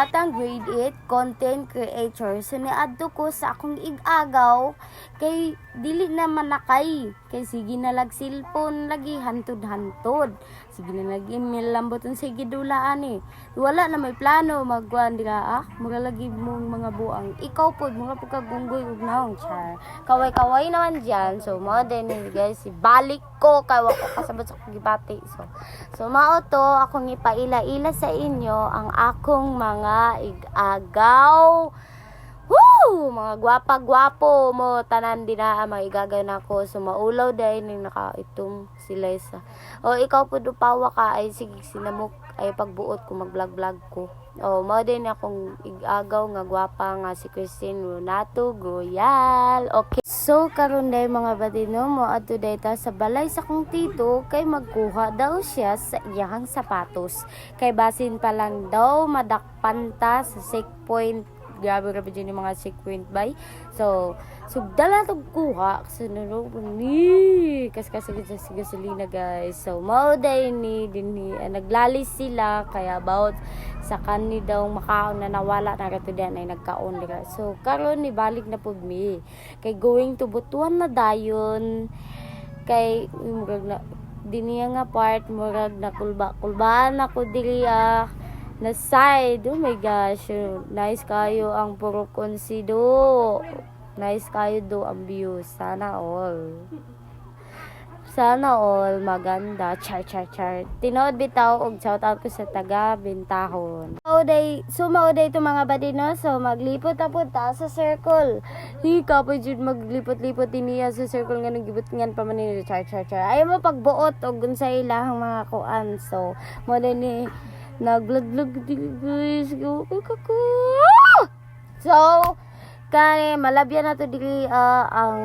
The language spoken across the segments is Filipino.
batang grade 8 content creator. So niadto ko sa akong igagaw kay dili na manakay. Kay sige na lag cellphone lagi hantod-hantod. Sige na lag email lamboton sige dulaan eh. Wala na may plano magkuan dira mura lagi mong mga buang. Ikaw pod mga pagkagunggoy ug naong char. Kaway-kaway naman diyan. So mo din guys, balik ko kay wa ko kasabot sa gibati. So mao to akong ipaila-ila sa inyo ang akong mga igagaw. Woo! Mga gwapa-gwapo mo tanan din na mga igagaw nako. So maulaw dahil ning nakaitong sila sa. O ikaw pud upawa ka ay sige sinamok ay pagbuot ko mag-vlog ko. O mao din akong igagaw nga gwapa nga si Christine Ronato Goyal. Okay. So karon day mga badino mo adto day ta sa balay sa kong tito kay magkuha daw siya sa iyang sapatos. Kay basin pa lang daw madakpan ta sa checkpoint. Grabe dyan yung mga checkpoint bay. So dala to kuha kasi ni kasi sa gasolina guys. So mao day ni dinhi naglalis sila kaya about sa kani daw makaon na nawala na kato diyan ay nagkaon dira. So karon ni balik na pud mi kay going to Butuan na dayon kay murag na diniya nga part murag na kulbaan ako diriya na side. Oh my gosh, nice kayo ang puro konsido. Nice kayo do ang view. Sana all maganda. Char. Tinood bitaw og shout out ko sa taga Bintahon. Mauday to mga badino. So maglipot ta punta sa circle. Hika pa jud maglipot-lipot niya sa circle nga nagibot ngan pa man ni char. Ayaw mo pagbuot og unsay ilang mga kuan. So mo ni naglag guys go kako. So kani malabyan na to dili ang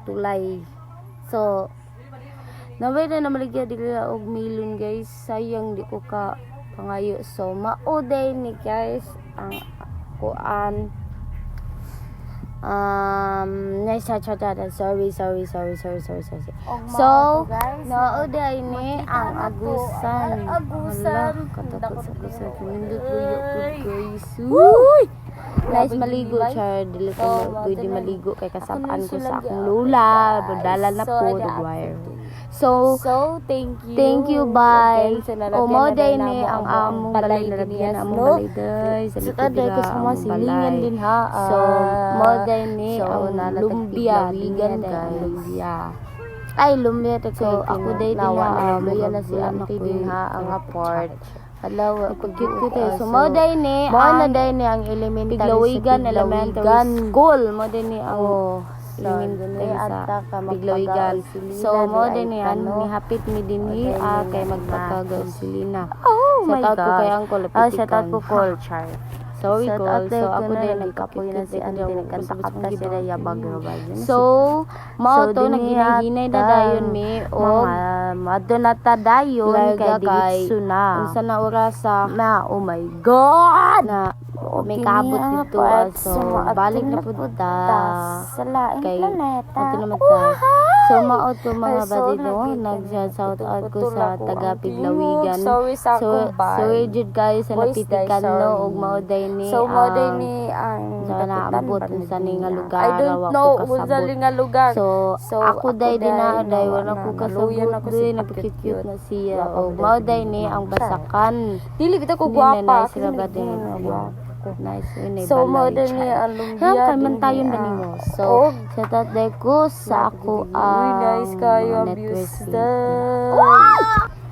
tulay. So naway na maligya dili og milon guys. Sayang di ko ka pangayo. So mauday ni guys ang kuan nice sorry. So nauday ni ang agusan katapos agusan nindot luyo guys. Uy nice maligo char dili ko pwede maligo kay kasapaan ko sa akong lula badala na po the wire. So thank you bye. O mo day ni ang among balay nalagyan ang among balay guys. Sa likod ko sa silingan din ha. So mo day ni ang lumbia vegan guys. Ay lumbia to so ako day din na luya na si auntie din ha ang apart. Hello, cute. So mo day ni ang elementary school. Mo day ni ang elementary sa Biglawigan. So mo din yan ni hapit mi dinhi kay magpataga silina. Oh my god. Shout out ko kay Uncle Lapitikan. Shout out ko culture. Sorry ko. So ako din nagkapoy na si Ante nagkantakap na sila yabag. So mao to naghinay na dayon mi o madto na ta dayon kay diretso na. Unsa na orasa na oh my god. Na may kabot dito so balik na pud ta sa laing planeta. Ato naman ta. So mao to mga badino nag-shout out ko sa taga Piglawigan. Sorry jud guys sa napitikan no og mao day ni so mao day ni ang naabot sa ning lugar. I don't know unsa nga lugar. So ako day dinaa day wala ko kasabot din napikit-cute na siya og mao day ni ang Basakan. Dili bitaw ko gwapa sila badin. Nice so modern ni ang lumbia man tayo nimo so sa tatay ko sa ako nice kayo ang views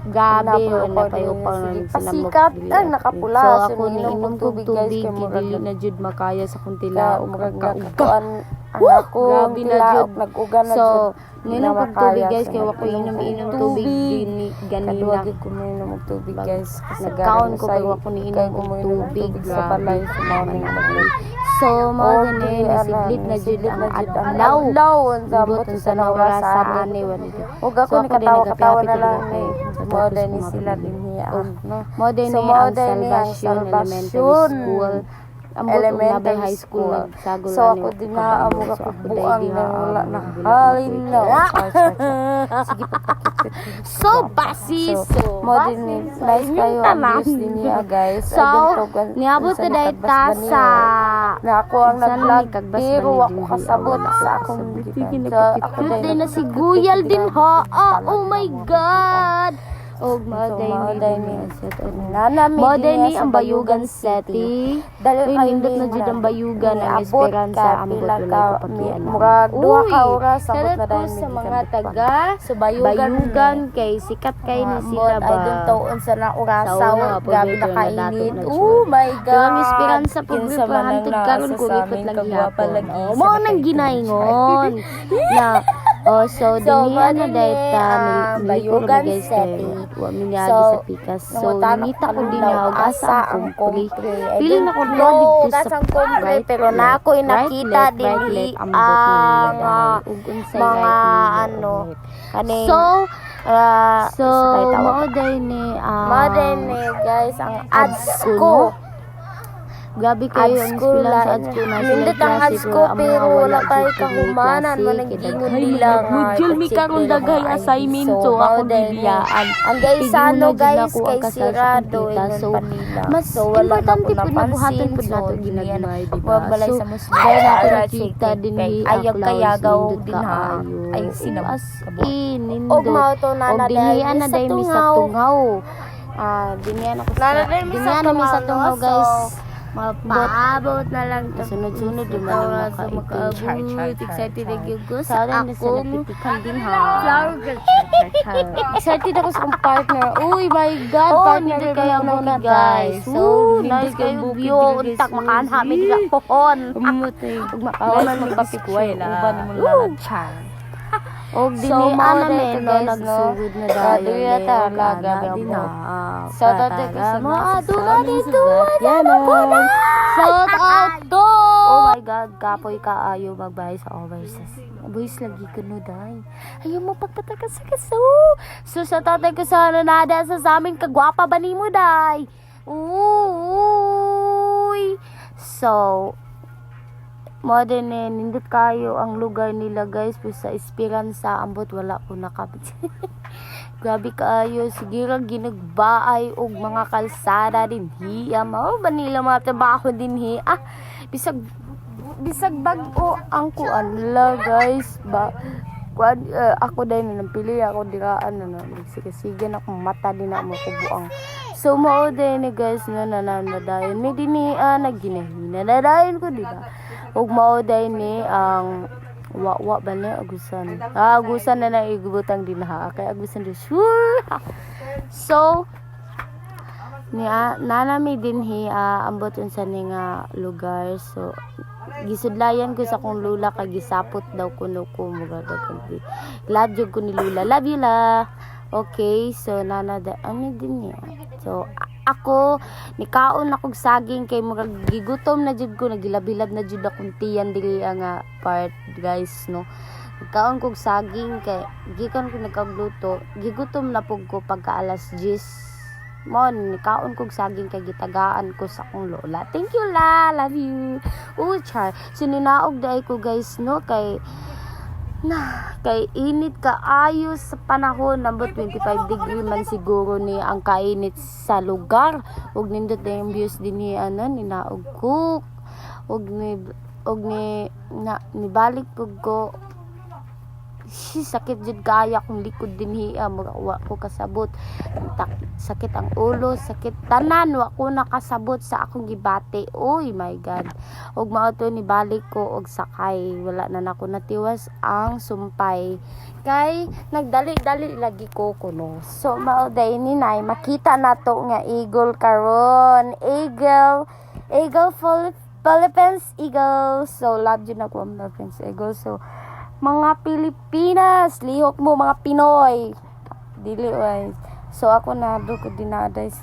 gabi na kayo pang pasikat nakapula so ako niinom ko tubig dili na jud makaya sa kuntila umagkaugan anak ko gabi na jud nag-ugan na jud ninom pag tubig guys kay wako inom tubig din ganina ko ninom og tubig guys nagkaon ko kay wako niinom og tubig sa balay sa morning so mao ni nasiglit na jud ang adlaw sa buot sa nawasa ani wali og ako ni katawa na lang mao ni sila din hiya no mao ni ang Salvacion Elementary School elementary high school. So ako din na amo ka buang na wala na halin na. Sige pagkakit. So basi. So mo din nice kayo ang views din niya guys. So niabot ta day ta sa na ako ang nagbiro ako kasabot sa akong day na si Guyal din ha. Oh my God. Og maday ni ni ang Bayugan City. Nindot na jud ang Bayugan ang Esperanza amo wala kapatian. Murag duha ka oras sabot na dai sa mga taga sa Bayugan kay sikat kay ni sila ba. Ay dun taon sa na orasaw gabi na kainit. Oh my God. Ang Esperanza pug hantod karon ko lipot lang gihapon. Mo nang ginaingon na so dinhi na dayta Bayugan City. Wa minyagi sa pikas. So nangita ko din na asa ang kumpre. Pili na ko na dito sa kumpre pero na ako nakita din ang mga ano kani so mo day ni guys ang ads ko. Grabe kayo ang eskwelahan sa ads ko na nindot ang ads ko pero wala tayo kahumanan mananggingon nila nga mudjul mi karon daghay assignment so ako bibiyaan ang guys ano guys kay sirado so mas importante pud na buhaton pud nato ginagmay di ba so kaya nato nakita din ayaw kayagaw din ha ay sinabas inindot og mao to na na day mi sa tunghaw dinyan ako sa tunghaw guys. Mapaabot na lang to. Sunod-sunod yung mga nakaabot. Excited na yung gusto. Akong kanding ha. Excited ako sa akong partner. Uy, my God. Partner kaya mo na guys. So, nice kayo view. Untak makaanhami nila pohon. Umutay. Makawalan magpapikuay. Uban mo lang. Char. Og dinhi namin no nagsugod na dahil talaga din na. So dati ko sa mga dito shout out to. Oh my God, kapoy ka ayo magbayad sa overseas. Boys lagi kuno dai. Ayaw mo pagpataka sa kaso. So sa tatay ko sa nada sa amin kagwapa ba nimo dai. Uy. So modern nindot kayo ang lugar nila guys po sa Esperanza ambot wala ko nakabit. Grabe kaayo siguro ginagbaay og mga kalsada din hiya mao ba nila mga trabaho din hi bisag bag-o ang kuan la guys ba kuan ako din napili ako diraan na sige akong mata din na mo kubuang. So mao din guys na nanadayon may dini nagginahina nadayon ko di ba. Ug mao day ni ang wa ba na agusan. Agusan na igubutang din ha. Kay agusan do sure. So nanami din ambot unsa ni nga lugar. So gisudlayan ko sa kong lula kay gisapot daw kuno ko mga daghan. Love you ko ni Lula. Love you la. Okay, so ano din niya. So ako nikaon akong saging kay murag gigutom na jud ko nagilabilab na jud akong tiyan dili ang part guys no. Nikaon kog saging kay gikan ko nagkagluto gigutom na pug ko pagka alas 10 mo nikaon kog saging kay gitagaan ko sa akong lola. Thank you la, love you. Char sininaog dai ko guys no kay init kaayo sa panahon nambot 25 degree man siguro ni ang kainit sa lugar ug nindot na yung views din ni ni naog cook ug ni balik ko sakit jud kaya kung likod din hiya wa ko kasabot sakit ang ulo sakit tanan wa ko nakasabot sa akong gibati. Oy my God ug mao to ni balik ko og sakay wala na nako natiwas ang sumpay kay nagdali-dali lagi ko kuno. So mao day ni nay makita nato nga eagle karon eagle Philippines eagle. So love you na ko mga friends eagle. So mga Pilipinas, lihok mo mga Pinoy. Dili way. So ako na do ko dinaday.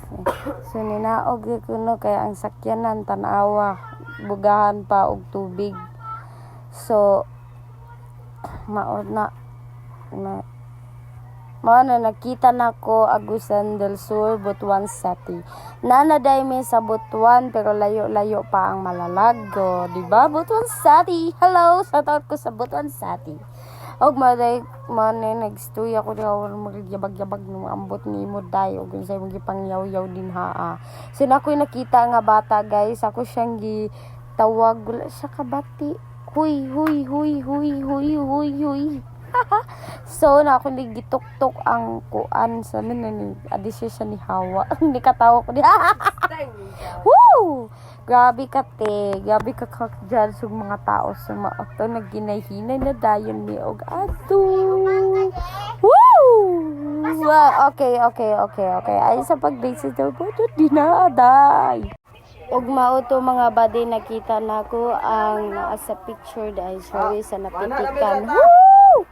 So ninaog ko no kaya ang sakyanan tanawa, bugahan pa og tubig. So maod na Mao na nakita nako Agusan del Sur, Butuan City. Nanaday mi sa Butuan pero layo-layo pa ang Malalago, di ba? Butuan City. Hello, shoutout ko sa Butuan City. Og maday manay nagstuy ako daw magyabag-yabag ng ambot nimo day og unsay mo gipangyaw-yaw din haa. So ako'y nakita nga bata guys, ako siyang gitawag wala siya kabati. Huy. So na ako gituktok ang kuan sa nanin adisyo siya ni Hawa. Hindi katawa ko di. Woo! Grabe ka te, grabe ka dyan sa mga tao sa mga ito nagginay-hinay na dayon ni og ato. Woo! Wow, okay. Ay sa pag-date daw po, dinaday. Og mao to mga body nakita nako ang sa picture dahil sorry sa napitikan. Woo!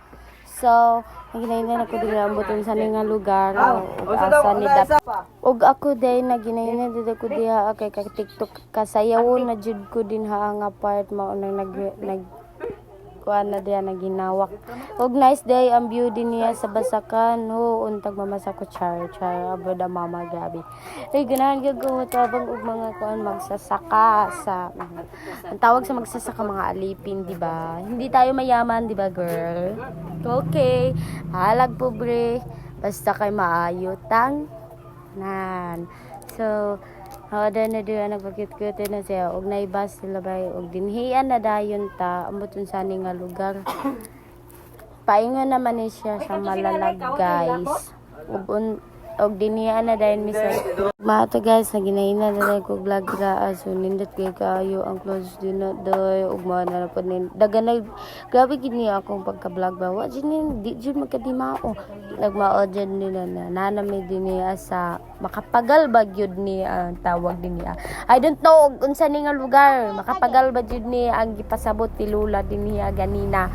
So, naginainan ako dili ang buton sa nga lugar ug asa ni dap. Og ako day naginainan dito ko diha kay ka TikTok kasayawon na jud ko din ha nga part mao nang nag kuan na diya naginawak. Og nice day ang view din niya sa Basakan. Untag mamasa ko char aboda mama gabi. Ay ganahan gyud ko tabang og mga kuan magsasaka sa ang tawag sa magsasaka mga alipin, di ba? Hindi tayo mayaman, di ba, girl? Okay. Halag pobre basta kay maayo tang nan. So Hada na doon nagpakit-kit na siya og naibas sila bay og dinhian na dayon ta ambot unsani nga lugar. Paingon naman ni siya sa Malalag guys. Og dinhian na dayon mi sa mato guys naginahina na dayon ko vlog ra so nindot kay kaayo ang close din na doy og mo na pod ni dagan grabe gid ni akong pagka-vlog ba wa jud di jud magkadimao nagmao jud nila na nanami din niya sa makapagal ba gyud ni ang tawag din niya. I don't know unsa ni nga lugar makapagal ba gyud ni ang gipasabot ti Lula din niya ganina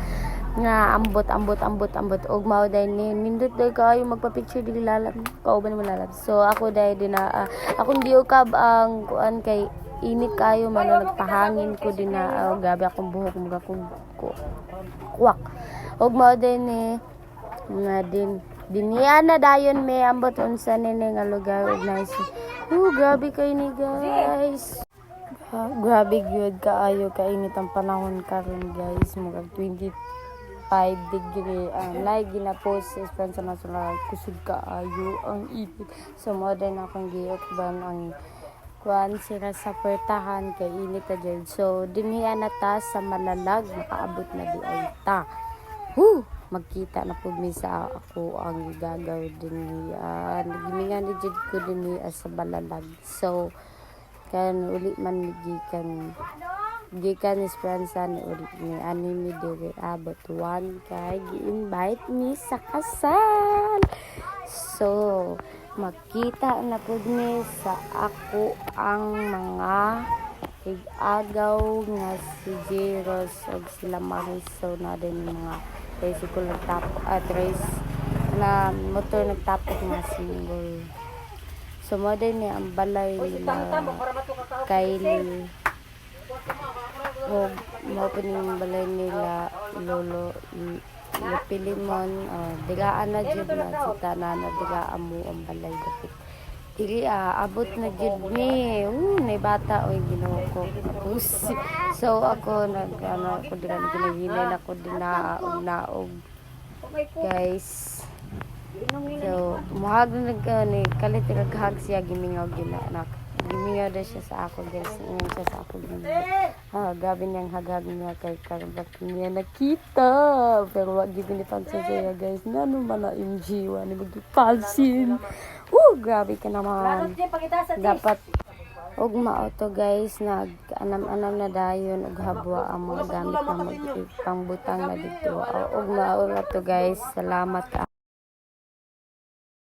nga ambot og mao day ni nindot day kayo magpa-picture dili lalab kauban mo lalab. So ako day din na akong diukab ang kuan kay init kayo man nagpahangin ko din na gabi akong buhok mga kuwak og mao day ni nga din diniya na dayon may ambot unsa nini nga lugar og nice. Grabe kay ni guys. Grabe gyud kaayo kainit ang panahon karon guys mga 25 degree like gina post sa friends na sila kusog kaayo ang init. So modern akong giot ban ang kuan sila sa pertahan kay init ta dyan. So diniya na ta sa Malalag makaabot na di ay ta. Magkita na po mi sa ako ang gagawin din nagimingan ni jud ko din sa Malalag. So kan uli man gikan esperanza ni uli ni ani mi dire abot one kay gi-invite mi sa kasal. So makita na po mi sa ako ang mga agaw nga si Jeros og sila Mariso na din mga tricycle nagtapok race na motor nagtapok nga single. So mo din ni ang balay nila Kylie og mo po yung balay nila Lolo Pilimon digaan na jud na sa tanan na digaan mo ang balay dapit dili abot na jud mi nay bata oy Ginoo ko tapos so ako ako diran ginahinay na ko din naog guys. So muhag na ni kalit naghag siya gimingaw gina gimingaw na siya sa ako guys ngayon siya sa ako grabe niyang hagag niya kay karon niya nakita pero wag gyud ni pansin siya guys nano man na imjiwa ni magpalsin. Grabe ka naman. Dapat og mauto guys nag-anam-anam na dayon og habwa ang mga gamit na magpangbutang na dito. Og mauto guys. Salamat ka.